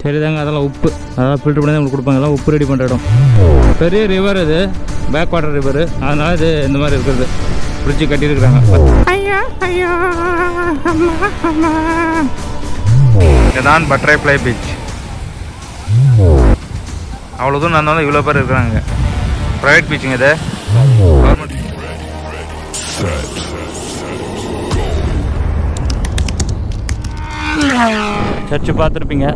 சரிதாங்க, அதெல்லாம் உப்பு, அதெல்லாம் ஃபில்டர் பண்ணி தான் உங்களுக்கு கொடுப்பாங்க. எல்லாம் உப்பு ரெடி பண்ணுற இடம். பெரிய ரிவர் இது, பேக் வாட்டர் ரிவர். அதனால் இது இந்த மாதிரி இருக்கிறது. பிரிட்ஜு கட்டியிருக்கிறாங்க. இதுதான் பட்டர்ஃப்ளை பீச். அவ்வளோ தூரம் நடந்தாலும் இவ்வளோ பேர் இருக்கிறாங்க. ப்ரைவேட் பீச்சுங்க இது. கவர்மெண்ட் சர்ச்சு பார்த்துருப்பீங்க.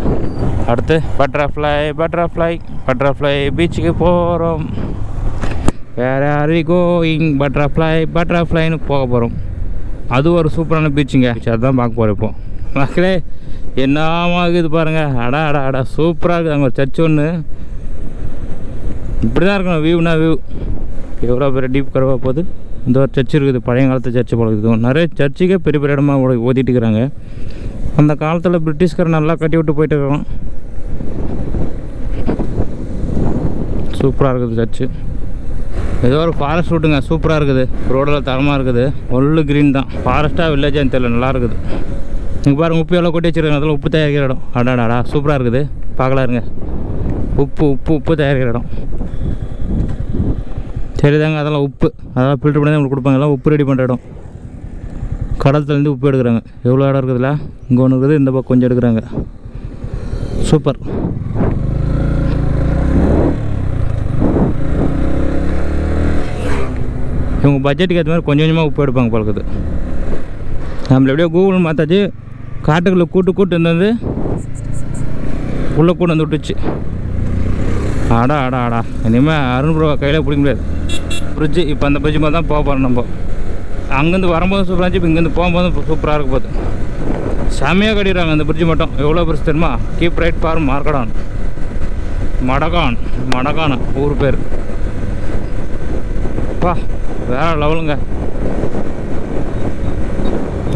அடுத்து பட்டர்ஃப்ளை பீச்சுக்கு போகிறோம். வேறு ஆர் கோயிங் பட்டர்ஃப்ளைன்னு போக போகிறோம். அது ஒரு சூப்பரான பீச்சுங்க. அதுதான் பார்க்க போகிறோம். இப்போ மக்களே என்னமா இருக்குது பாருங்கள். அடா சூப்பராக இருக்குது. அங்கே ஒரு சர்ச் ஒன்று இப்படி தான் இருக்கணும். வியூனா வியூ எவ்வளோ பெரிய டீப் கரவாக போகுது. இந்த ஒரு சர்ச் இருக்குது, பழைய காலத்து சர்ச்சு போல இருக்குது. நிறைய சர்ச்சுக்கே பெரிய பெரிய இடமா ஓதிட்டு இருக்கிறாங்க. அந்த காலத்தில் பிரிட்டிஷ்காரர் நல்லா கட்டி விட்டு போயிட்டு இருக்கோம். சூப்பராக இருக்குது சர்ச்சு. ஏதோ ஒரு ஃபாரஸ்ட் ரூட்டுங்க, சூப்பராக இருக்குது. ரோடெல்லாம் தரமாக இருக்குது. ஒல்லு க்ரீன் தான். ஃபாரஸ்ட்டாக வில்லேஜான்னு தெரியல, நல்லா இருக்குது. இங்கே பாருங்கள், உப்பு எவ்வளோ கொட்டி வச்சுருக்காங்க. அதெல்லாம் உப்பு தயாரிக்கிற இடம். அடாடா சூப்பராக இருக்குது. பார்க்கலாம் இருங்க. உப்பு தயாரிக்கிற இடம். சரிதாங்க, அதெல்லாம் உப்பு, அதெல்லாம் ஃபில்டர் பண்ணி தான் உங்களுக்கு கொடுப்பாங்க. எல்லாம் உப்பு ரெடி பண்ணுற இடம். கடல்லேருந்து உப்பு எடுக்கிறாங்க. எவ்வளோ இடம் இருக்குதுல்ல. இங்கே ஒன்று இருக்குது, இந்த பக்கம் கொஞ்சம் எடுக்கிறாங்க. சூப்பர். இவங்க பட்ஜெட்டுக்கு ஏற்ற மாதிரி கொஞ்சம் கொஞ்சமாக உப்பு எடுப்பாங்க பழக்குது. நம்மள எப்படியோ கூகுள் மாற்றாச்சு. காட்டுக்குள்ளே கூட்டு இருந்தது உள்ளே கூட்டு வந்து விட்டுச்சு. ஆடா இனிமேல் அருண் ப்ரோ கையில் பிடிக்க முடியாது. ஃப்ரிட்ஜு இப்போ அந்த ஃப்ரிட்ஜு மாதிரி தான் போக போகிறோம். நம்ம அங்கேருந்து வரும்போது சூப்பராக இருந்துச்சு. இப்போ இங்கேருந்து போகும்போது சூப்பராக இருக்க போகுது. செம்மையாக கட்டிடுறாங்க அந்த ஃப்ரிட்ஜு மட்டும். எவ்வளோ பெருசு தெரியுமா? கீப் ரைட் ஃபார் மடகான் ஊர் பேர். அப்பா வேற லெவலுங்க.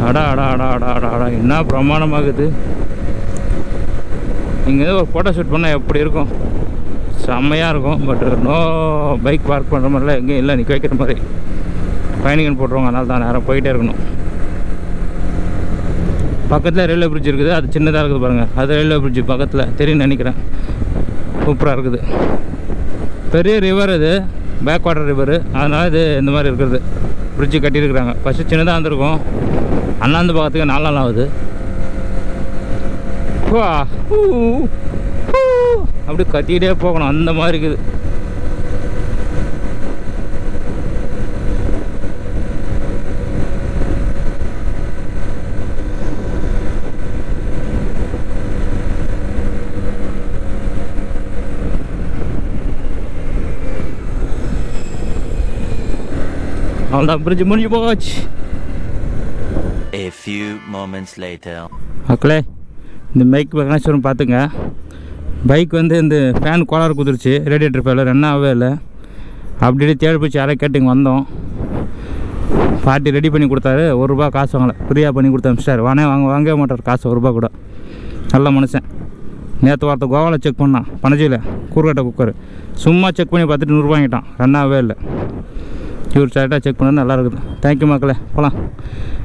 அடா என்ன பிரமாணமாகுது. இங்கே ஒரு ஃபோட்டோ ஷூட் பண்ணால் எப்படி இருக்கும்? செம்மையாக இருக்கும். பட் நோ பைக் பார்க் பண்ணுற மாதிரிலாம் எங்கேயும் இல்லை. நிற்க வைக்கிற மாதிரி பயணிகள் போட்டுருவாங்க. அதனால தான் நேரம் போயிட்டே இருக்கணும். பக்கத்தில் ரயில்வே பிரிட்ஜ் இருக்குது. அது சின்னதாக இருக்குது பாருங்கள். அது ரயில்வே பிரிட்ஜு பக்கத்தில் தெரியும்னு நினைக்கிறேன். சூப்பராக இருக்குது. பெரிய ரிவர் இது, பேக் வாட்டர் ரிவர். அதனால் இது இந்த மாதிரி இருக்கிறது. பிரிட்ஜு கட்டியிருக்கிறாங்க. ஃபஸ்ட்டு சின்னதாக இருந்திருக்கும். அண்ணாந்து பார்க்கறதுக்கு 4 நாள் ஆகுது. அப்படி கத்திக்கிட்டே போகணும், அந்த மாதிரி இருக்குது. அவ்வளோதான், பிரிட்ஜ் முடிஞ்சு போச்சு. A few moments later. மக்களே, இந்த பைக் மெக்கானிக்ஸ் பார்த்துங்க. பைக் வந்து இந்த ஃபேன் கோளாறு குதிருச்சு. ரேடியேட்டர் ஃபேலர் என்ன ஆகவே இல்லை. அப்படியே தேடி போச்சு. யாரை கேட்டு இங்கே வந்தோம். பார்ட்டி ரெடி பண்ணி கொடுத்தாரு. ₹1 காசு வாங்கலை, ஃப்ரீயாக பண்ணி கொடுத்து அனுப்பிச்சிட்டாரு. வாங்கவே மாட்டார் காசு ₹1 கூட. நல்ல மனுஷன். நேற்று வாரத்தை கோவாவில் செக் பண்ணான், பனஜியில் கூறுகட்டை குக்கர். சும்மா செக் பண்ணி பார்த்துட்டு ₹100 வாங்கிட்டான். ரன்னாகவே இல்லை. இவர் சைட்டாக செக் பண்ணது நல்லா இருக்குது. தேங்க்யூ மக்களே, போகலாம்.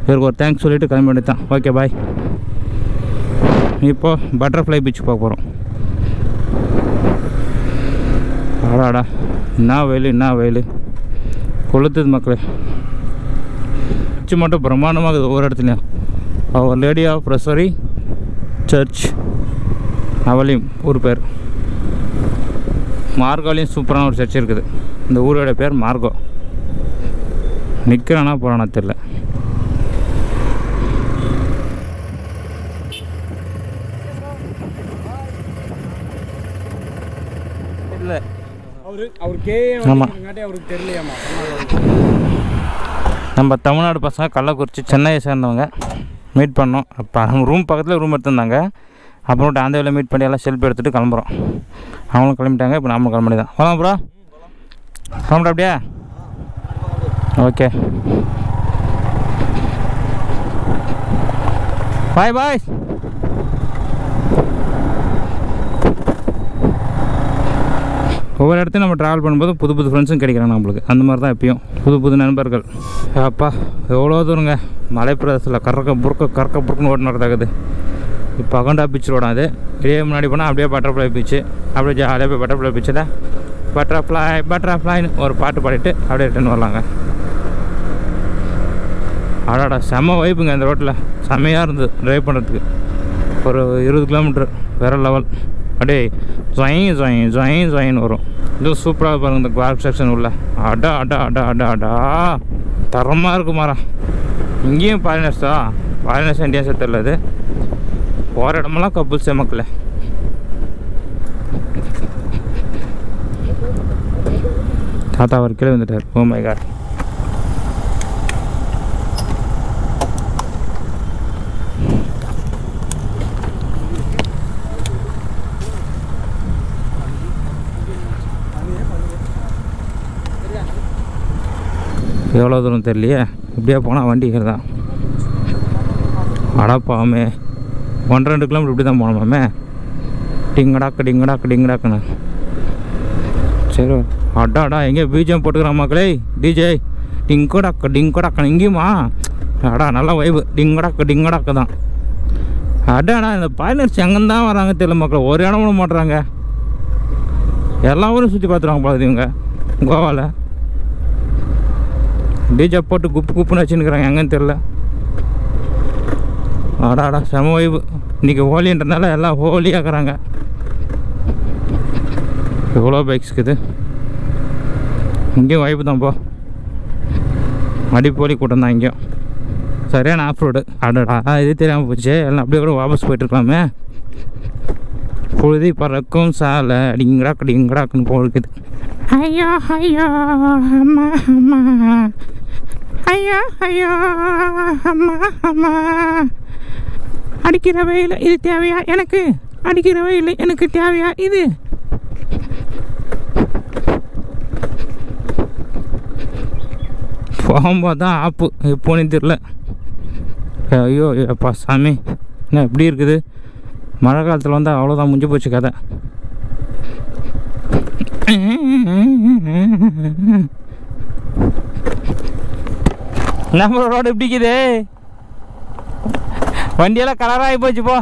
இவருக்கு ஒரு தேங்க்ஸ் சொல்லிவிட்டு கிளம்பி வேண்டியதான். Okay bye. இப்போது பட்டர்ஃப்ளை பீச் போக போகிறோம். ஆடாடா என்ன வெயில் கொளுத்துது மக்களே. சர்ச்சு மட்டும் பிரம்மாண்டமாகுது ஒவ்வொரு இடத்துலையும். அவர் லேடி ஆஃப் ரசரி சர்ச் அவலியும் ஊர் பேர். மார்கோலையும் சூப்பரான ஒரு சர்ச் இருக்குது. இந்த ஊரோட பேர் மார்கோ. நிற்கிறானா போகிறானா தெரில. இல்லை ஆமாம், நம்ம தமிழ்நாடு பசங்க கள்ளக்குறிச்சி சென்னையை சேர்ந்தவங்க மீட் பண்ணோம். அப்போ நம்ம ரூம் பக்கத்தில் ரூம் எடுத்திருந்தாங்க. அப்புறம் அந்த வேலை மீட் பண்ணி எல்லாம் செல்ஃபி எடுத்துகிட்டு கிளம்புறோம். அவங்களும் கிளம்பிட்டாங்க. இப்போ நம்மளும் கிளம்பி தான் போகலாம். ப்ரோ கிளம்புற அப்படியா? ஓகே பாய் பாய். ஒவ்வொரு இடத்தையும் நம்ம ட்ராவல் பண்ணும்போது புது ஃப்ரெண்ட்ஸும் கிடைக்கிறாங்க நம்மளுக்கு. அந்த மாதிரி தான் எப்பயும் புது நண்பர்கள். அப்பா எவ்வளோ தூரங்க மலை பிரதேசத்தில் கறக்க புறுக்குன்னு ஓட்டு நடக்குது. இப்போ அகண்டா பீச் ரோடு அது. இதே முன்னாடி போனால் அப்படியே பட்டர்ஃப்ளை பீச்சு. அப்படியே ஜாலியாக போய் பட்டர்ஃப்ளை பீச்சில் பட்டர்ஃப்ளைன்னு ஒரு பாட்டு பாடிட்டு அப்படியே ரிட்டர்ன் வரலாங்க. அடாடா செம்ம வைப்புங்க இந்த ரோட்டில். செம்மையாக இருந்தது ட்ரைவ் பண்ணுறதுக்கு. ஒரு 20 கிலோமீட்ரு வேறு லெவல். அப்படியே ஜொயின்னு வரும். இதுவும் சூப்பராக பாருங்க இந்த பார்க் செக்ஷன் உள்ள. அடா அடா அடா அடா அடா தரமாக இருக்கு மாறா. இங்கேயும் ஃபாரினர்ஸா? ஃபாரினர்ஸ் இந்தியாஸே தெரியல. இது போகிற இடமெல்லாம் கப்புள்ஸே மக்களே. தாத்தா அவர் கீழே வந்துட்டார். Oh my God. எவ்வளோ தூரம் தெரியலையே. இப்படியே போனால் வண்டி தான். அடப்பாமே 1-2 கிலோமீட்டர் இப்படி தான் போனோமாமே. டிங்கடாக்குன்னு. சரி அடாடா எங்கேயோ பிஜிஎம் போட்டுக்கிறான் மக்களே. டிஜே டிங்கடாக்கு இங்கேயுமா? அடா நல்லா வைப்பு. டிங்கடாக்கு தான். அடாடா இந்த பாய்லர்ஸ் எங்கேருந்து தான் வராங்க தெரியல மக்கள். ஒரு இடம் விட மாட்டுறாங்க. எல்லா ஊரும் சுற்றி பார்த்துருவாங்க போல இவங்க கோவாவில். டிஜே போட்டு குப்புன்னு வச்சுன்னுக்குறாங்க. எங்கன்னு தெரில. ஆடாடா செம வைப்பு. இன்றைக்கி ஹோலின்றதுனால எல்லாம் ஹோலியாக்குறாங்க. எவ்வளோ பைக்ஸ் இருக்குது. இங்கேயும் வைப்பு தான் போ. அடிப்போலி கூட்டம் தான் இங்கேயும். சரியான ஆஃப் ரோடு. அடடா இது தெரியாமல் போச்சு. எல்லாம் அப்படியே கூட வாபஸ் போயிட்டுருக்கலாமே. பொழுது பறக்கும் சாலை டிங்கடாக்குன்னு போயிருக்குது. ஐயோ அம்மா ஐயோ அம்மா அடிக்கிற வெயில் இது தேவையா எனக்கு? அடிக்கிற வெயில் எனக்கு தேவையா இது? போகும்போது தான் ஆப்பு எப்போன்னு தெரில. ஐயோ அப்பா சாமி என்ன எப்படி இருக்குது. மழை காலத்தில் வந்தால் அவ்வளோதான் முடிஞ்சு போச்சு கதை. நம்ம ரோடு எப்படி இருக்குது? வண்டியெல்லாம் கலராகி போச்சு போ.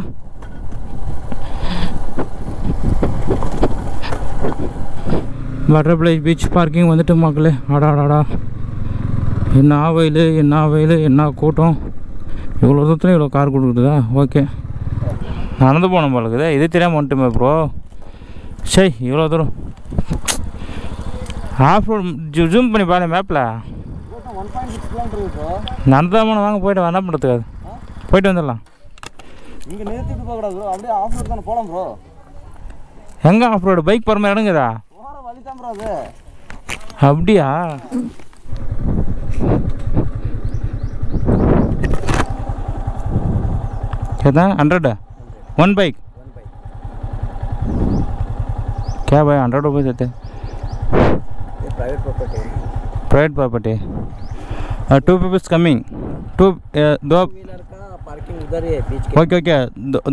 பட்டர்ஃப்ளை பீச் பார்க்கிங் வந்துட்டு மக்களே. ஆடாடாடா என்ன வெயில் என்ன கூட்டம். இவ்வளோ தூரத்தில் இவ்வளோ கார் கொடுக்குறதா? ஓகே நடந்து போனோம் போலக்குது. இது தெரியாமல் வந்துட்டுமே ப்ரோ. சரி இவ்வளோ தூரம் ஆஃப் ரோடு ஜூம் பண்ணி பாரு மேப்பில். நடந்து தான் போனோம். வாங்க போய்ட்டு என்ன பண்ணுறதுக்கு? அது போய்ட்டு வந்துடலாம். இங்கே நிறுத்திட்டு போகக்கூடாது ப்ரோ. அப்படியே ஆஃப் ரோடு தானே போகலாம் ப்ரோ. எங்கே ஆஃப் ரோடு? பைக் போகிற மாதிரி இடங்குதா? போகிற வழி தான் ப்ரோ அது. அப்படியா? कितना 100 वन बाइक क्या भाई 100 रुपये देते? प्राइवेट प्रॉपर्टी 2 people कमिंग 2 दो पार्किंग उधर ही है बीच के. ओके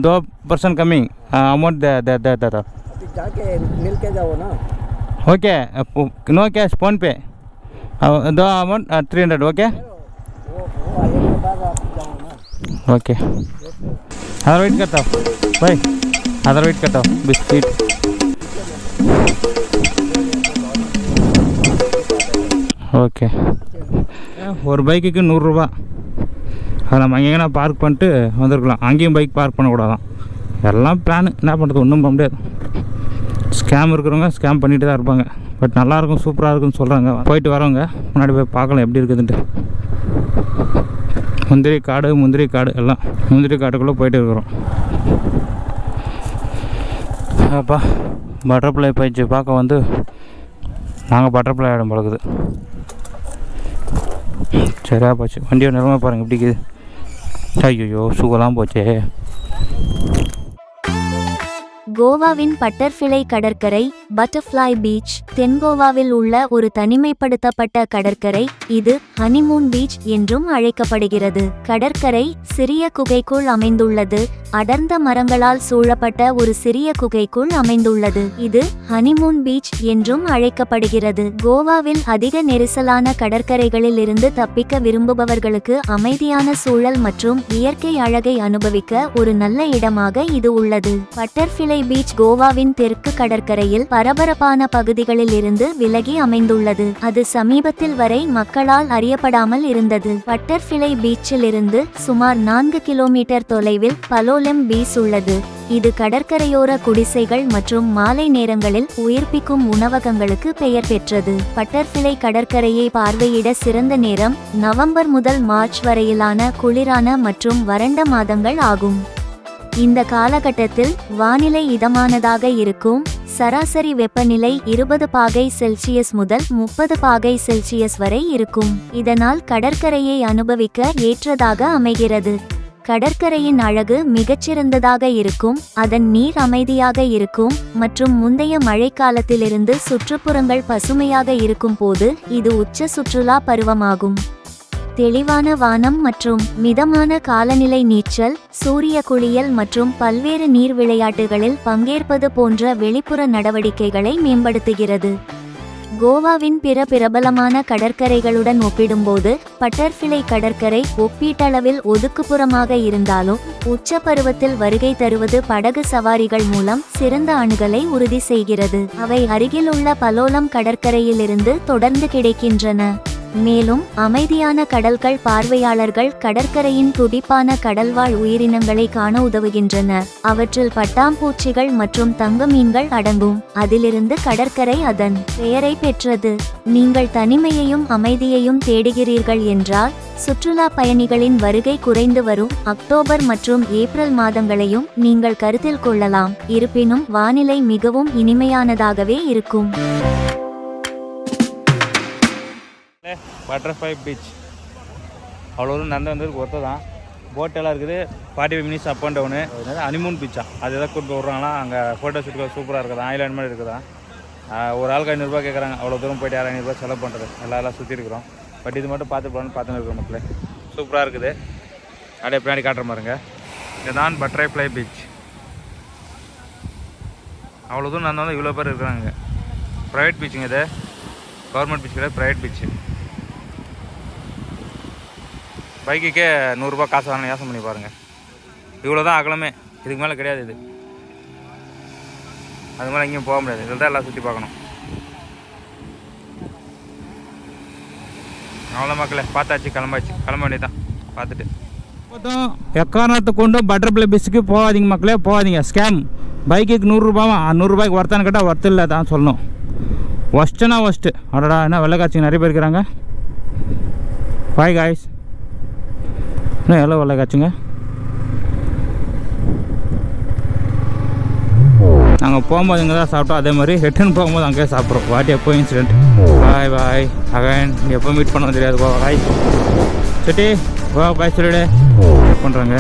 2 person कमिंग अमाउंट दे जाके मिल के जाओ ना. ओके नो कैश फोन पे दो अमाउंट 300 ओके ओके अदर वेट करता हूँ भाई. अदर वेट करता हूँ बिस्किट. ஓகே ஒரு பைக்குக்கு 100 ரூபா. அதை நம்ம எங்கேனா பார்க் பண்ணிட்டு வந்துருக்கலாம். அங்கேயும் பைக் பார்க் பண்ணக்கூடாதான். எல்லாம் பிளானு. என்ன பண்ணுறது ஒன்றும் பண்ண முடியாது. ஸ்கேம் இருக்கிறவங்க ஸ்கேம் பண்ணிட்டு தான் இருப்பாங்க. பட் நல்லாயிருக்கும் சூப்பராக இருக்குன்னு சொல்கிறாங்க. போயிட்டு வரவங்க முன்னாடி போய் பார்க்கலாம் எப்படி இருக்குதுன்ட்டு. முந்திரி காடு எல்லாம் முந்திரி காட்டுக்குள்ளே போயிட்டு இருக்கிறோம். அப்பா பட்டர்ஃப்ளை பயிற்சி பார்க்க வந்து நாங்கள் பட்டர்ஃப்ளை ஆகிடும் பழகுது. சரியா போச்சு. வண்டியோட நிலமை பாருங்கள் எப்படி இருக்குது. ஐயோ ஷூவெல்லாம் போச்சே. கோவாவின் பட்டர்ஃபிளை கடற்கரை பட்டர்ஃப்ளை பீச் தென்கோவாவில் உள்ள ஒரு தனிமைப்படுத்தப்பட்ட கடற்கரை. இது ஹனிமூன் பீச் என்றும் அழைக்கப்படுகிறது. கடற்கரை சிறிய குகைக்குள் அமைந்துள்ளது. அடர்ந்த மரங்களால் சூழப்பட்ட ஒரு சிறிய குகைக்குள் அமைந்துள்ளது. இது ஹனிமூன் பீச் என்றும் அழைக்கப்படுகிறது. கோவாவில் அதிக நெரிசலான கடற்கரைகளில் இருந்து தப்பிக்க விரும்புபவர்களுக்கு அமைதியான சூழல் மற்றும் இயற்கை அழகை அனுபவிக்க ஒரு நல்ல இடமாக இது உள்ளது. பட்டர்ஃபிளை பீச் கோவாவின் தெற்கு கடற்கரையில் பரபரப்பான பகுதிகளில் இருந்து விலகி அமைந்துள்ளது. அது சமீபத்தில் வரை மக்களால் அறியப்படாமல் இருந்தது. பட்டர்ஃபிளை பீச்சில் இருந்து சுமார் 4 கிலோமீட்டர் தொலைவில் பலோலெம் பீச் உள்ளது. இது கடற்கரையோர குடிசைகள் மற்றும் மாலை நேரங்களில் உயிர்ப்பிக்கும் உணவகங்களுக்கு பெயர் பெற்றது. பட்டர்ஃபிளை கடற்கரையை பார்வையிட சிறந்த நேரம் நவம்பர் முதல் மார்ச் வரையிலான குளிரான மற்றும் வறண்ட மாதங்கள் ஆகும். இந்த காலகட்டத்தில் வானிலை இதமானதாக இருக்கும். சராசரி வெப்பநிலை 20 பாகை செல்சியஸ் முதல் 30 பாகை செல்சியஸ் வரை இருக்கும். இதனால் கடற்கரையை அனுபவிக்க ஏற்றதாக அமைகிறது. கடற்கரையின் அழகு மிகச்சிறந்ததாக இருக்கும். அதன் நீர் அமைதியாக இருக்கும் மற்றும் முந்தைய மழைக்காலத்திலிருந்து சுற்றுப்புறங்கள் பசுமையாக இருக்கும் போது இது உச்ச சுற்றுலா பருவமாகும். தெளிவான வானம் மற்றும் மிதமான காலநிலை நீச்சல், சூரிய குளியல் மற்றும் பல்வேறு நீர் விளையாட்டுகளில் பங்கேற்பது போன்ற வெளிப்புற நடவடிக்கைகளை மேம்படுத்துகிறது. கோவாவின் பிற பிரபலமான கடற்கரைகளுடன் ஒப்பிடும்போது பட்டர்ஃபிளை கடற்கரை ஒப்பீட்டளவில் ஒதுக்குப்புறமாக இருந்தாலும் உச்ச பருவத்தில் வருகை தருவது படகு சவாரிகள் மூலம் சிறந்த அணுகலை உறுதி செய்கிறது. அவை அருகிலுள்ள பலோலம் கடற்கரையிலிருந்து தொடர்ந்து கிடைக்கின்றன. மேலும் அமைதியான கடல்கள் பார்வையாளர்கள் கடற்கரையின் துடிப்பான கடல்வாழ் உயிரினங்களை காண உதவுகின்றன. அவற்றில் பட்டாம்பூச்சிகள் மற்றும் தங்க மீன்கள் அடங்கும். அதிலிருந்து கடற்கரை அதன் பெயரை பெற்றது. நீங்கள் தனிமையையும் அமைதியையும் தேடுகிறீர்கள் என்றால் சுற்றுலா பயணிகளின் வருகை குறைந்து வரும் அக்டோபர் மற்றும் ஏப்ரல் மாதங்களையும் நீங்கள் கருத்தில் கொள்ளலாம். இருப்பினும் வானிலை மிகவும் இனிமையானதாகவே இருக்கும். பட்டர்ஃப்ளை பீச் அவ்வளோ நடந்து வந்ததுக்கு ஒருத்தர் தான். போட்டெல்லாம் இருக்குது. 45 minutes up and down. Honeymoon பீச்சா அது எதாவது கூப்பிட்டு விட்றாங்களா? அங்கே ஃபோட்டோ ஷூட்டுக்கு சூப்பராக இருக்குதா? ஐலாண்ட் மாதிரி இருக்குதா? ஒரு ஆளுக்கு 500 கேட்குறாங்க. அவ்வளோ தூரம் போய்ட்டு 600 செலவு பண்ணுறது. எல்லாம் சுற்றி இருக்கிறோம். பட் இது மட்டும் பார்த்துன்னு இருக்கிறோம் மக்களே. சூப்பராக இருக்குது. அப்படியே பின்னாடி காட்டுற பாருங்க. இதுதான் பட்டர்ஃப்ளை பீச். அவ்வளோ தூரம் நடந்தாலும் இவ்வளோ பேர் இருக்கிறாங்க. ப்ரைவேட் பீச்சுங்க இது. கவர்மெண்ட் பீச் கிடையாது, ப்ரைவேட் பீச்சு. பைக்குக்கே 100 ரூபா காசு வாங்க யோசனை பண்ணி பாருங்கள். இவ்வளோ தான் அகலமே, இதுக்கு மேலே கிடையாது. இது அது மேலே எங்கேயும் போக முடியாது. இதில் தான் எல்லாம் சுற்றி பார்க்கணும். அவ்வளோ மக்களே பார்த்தாச்சு, கிளம்ப வேண்டியதான். பார்த்துட்டு எக்காரணத்தை கொண்டு பட்டர்ஃப்ளை பீச்சுக்கு போகாதீங்க மக்களே, போகாதீங்க. ஸ்கேம். பைக்குக்கு 100 ரூபாவா? 100 ரூபாய்க்கு ஒருத்தான்னு கேட்டால் ஒர்த்து இல்லை தான் சொல்லணும். ஒஸ்ட்டுனா ஒஸ்ட்டு. அடடா என்ன வெள்ளை காய்ச்சிங்க நிறைய பேர் இருக்கிறாங்க. Bye guys. இன்னும் எவ்வளோ வெள்ளை காய்ச்சுங்க. நாங்கள் போகும்போது இங்கே தான் சாப்பிட்டோம். அதே மாதிரி ரிட்டர்ன் போகும்போது அங்கேயே சாப்பிட்றோம். வாட் எப்போ இன்சிடென்ட். பாய் பாய் அகைன். எப்போ மீட் பண்ண தெரியாது. பாய் சிட்டி பாய் சொல்லிவிடு பண்ணுறாங்க.